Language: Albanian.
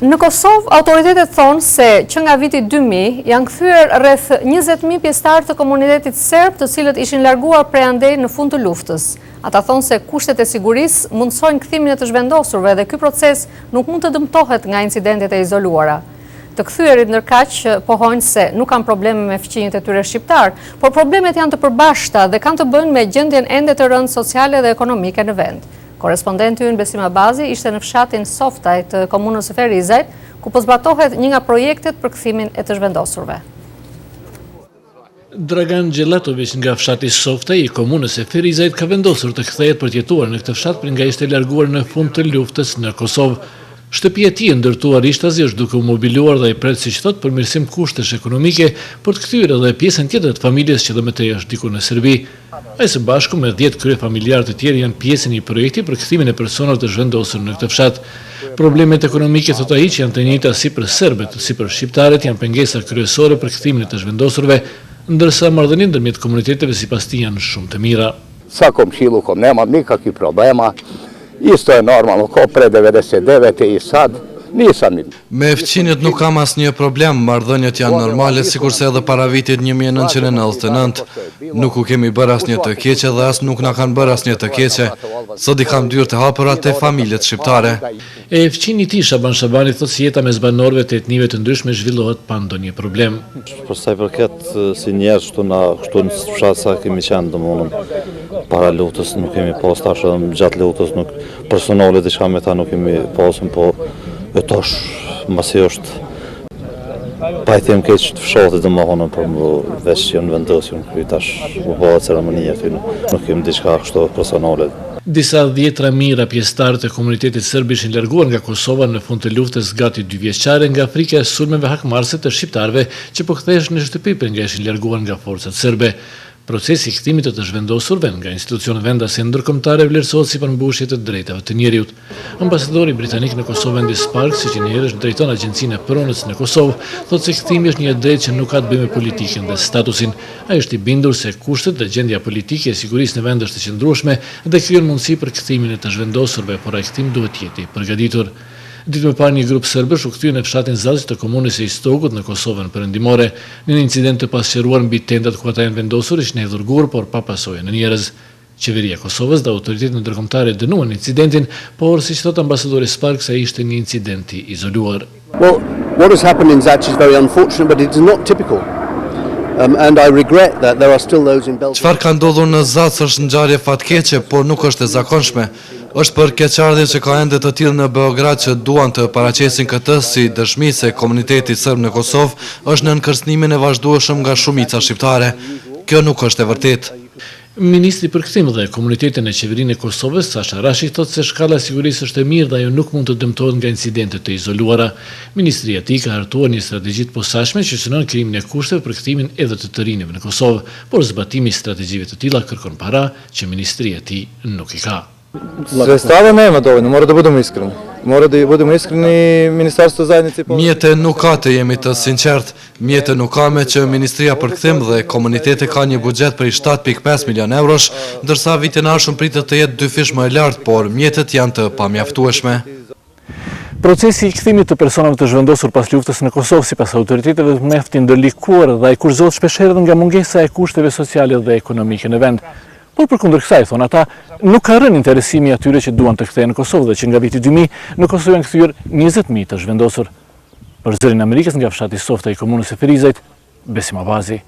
Në Kosovë, autoritetet thonë se që nga viti 2000 janë kthyer rreth 20.000 pjesëtarë të komunitetit serb të cilët ishin larguar prej andej në fund të luftës. Ata thonë se kushtet e sigurisë mundsojnë kthimin e të zhvendosurve dhe ky proces nuk mund të dëmtohet nga incidentet e izoluara. Të kthyerit ndërkaq pohojnë se nuk kanë probleme me fqinjet e tyre shqiptar, por problemet janë të përbashkëta dhe kanë të bëjnë me gjendjen ende të rëndë sociale dhe ekonomike në vend. Korespondenti ynë Besim Abazi ishte në fshatin Softaj të komunës së Ferizajt, ku po zbatohet një nga projektet për kthimin e të zhvendosurve. Dragan Gjelatović nga fshati Softaj i komunës së Ferizajt ka vendosur të kthehet për të jetuar në këtë fshat për nga ishte larguar në fund të luftës në Kosovë. Shtëpia e tij e ndërtuar ishtazi është duke u mobiluar dhe i pret siç thotë përmirësim kushtesh ekonomike për të kthyer edhe pjesën tjetër të familjes që dhe më tej është diku në Serbi. Ai së bashku me 10 kryefamiljarë të tjerë janë pjesë e një projekti për kthimin e personave të zhvendosur në këtë fshat. Problemet ekonomike thotë ai që janë të njëjta si për serbët si për shqiptarët janë pengesa kryesore për kthimin e të zhvendosurve, ndërsa marrëdhëniet ndërmjet komuniteteve sipas tij janë shumë të mira. Sa komšilukom nema nikakvih problema. Isto je normalno, ko pre 99. i sad, nisam. Me fqinjet nuk kam asnjë problem, marrëdhëniet janë normale, sikurse edhe para vitit 1999. Nuk u kemi bërë asnjë të keqe dhe as nuk na kanë bërë asnjë të keqe. Sot i kam dyert e hapura te familjet shqiptare. E fqini i tij Shaban Shabani thotë se jeta mes banorëve të etnive të ndryshme zhvillohet pa ndonjë problem. Për sa i përket si njerëz këtu në fshat sa kemi qenë domthonë para luftës nuk kemi pas tash gjatë luftës nuk personale diçka me ta nuk kemi pasur, po tash masi është pa i them keq të fshatit domthonë për veç që në vendosjen këtu tash u bëra ceremonia këtu nuk kemi diçka kështu personale. Disa dhjetra mijëra pjesëtarë të komunitetit serb ishin larguar nga Kosova në fund të luftës gati 2 vjeçare nga frika e sulmeve hakmarrëse të shqiptarëve që po ktheheshin në shtëpi për nga ishin larguar nga forcat serbe. Procesi i kthimit të zhvendosurve nga institucionet vendase ndërkombëtare vlerësohet si përmbushje të drejtave të njerëzit. Ambasadori britanik në Kosovë Andy Sparks, që një herë drejton Agjencinë e Pronës në Kosovë, thotë se kthimi është një drejtë që nuk ka të bëjë me politikën dhe statusin. Ai është i bindur se kushtet dhe gjendja politike e sigurisë në vend është e qëndrueshme dhe krijon mundësi për kthimin e të zhvendosurve, por ai kthim duhet të jetë i përgatitur. Ditë më parë një grup serbësh u kthye në fshatin Zalç të komunës së Istogut në Kosovën Perëndimore. Në një incident të pasqyruar mbi tendat ku ata janë vendosur ishin hedhur gur, por pa pasojë në njerëz. Qeveria e Kosovës dhe autoritetet ndërkombëtare dënuan incidentin, por siç thotë ambasadori Sparks, ai ishte një incident i izoluar. Well, what has happened in Zalç is very unfortunate, but it is not typical. And I regret that there are still those in Belgium. Çfarë ka ndodhur në Zalç është ngjarje fatkeqe, por nuk është e zakonshme. Është për keqardhjen që ka ende të tillë në Beograd që duan të paraqesin këtë si dëshmi se komuniteti serb në Kosovë është në nënkërcënimin e vazhdueshëm nga shumica shqiptare. Kjo nuk është e vërtetë. Ministri për kthim dhe komunitetin e qeverinë e Kosovës, Sasha Rashi, thotë se shkalla e sigurisë është e mirë dhe ajo nuk mund të dëmtohet nga incidentet të izoluara. Ministria e tij ka hartuar një strategji të posaçme që synon krijimin e kushteve për kthimin edhe të të rinjve në Kosovë, por zbatimi i strategjive të tilla kërkon para që ministria e tij nuk i ka. Средствата nema dovoljno, mora da budemo iskreni. Mora da budemo iskreni, Ministarstvo zajednice... Mjete nuk ka të jemi të sinqert. Mjete nuk ka me që Ministria për kthim dhe komuniteti ka një buxhet për 7.5 milion eurosh, ndërsa vitin e ardhshëm pritet të jetë 2 fish më e lartë, por mjetet janë të pamjaftueshme. Procesi i kthimit të personave të zhvendosur pas luftës në Kosovë sipas autoriteteve mjaft i ndërlikuar dhe ai kurzohet shpeshherë nga mungesa e kushteve sociale dhe ekonomike në vend. Por përkundër kësaj, thonë ata, nuk ka rënë interesimi atyre që duan të kthehen në Kosovë dhe që nga viti 2000 në Kosovë janë kthyer 20.000 të zhvendosur. Për Zërin e Amerikës nga fshati Softaj i komunës së Ferizajt, Besim Abazi.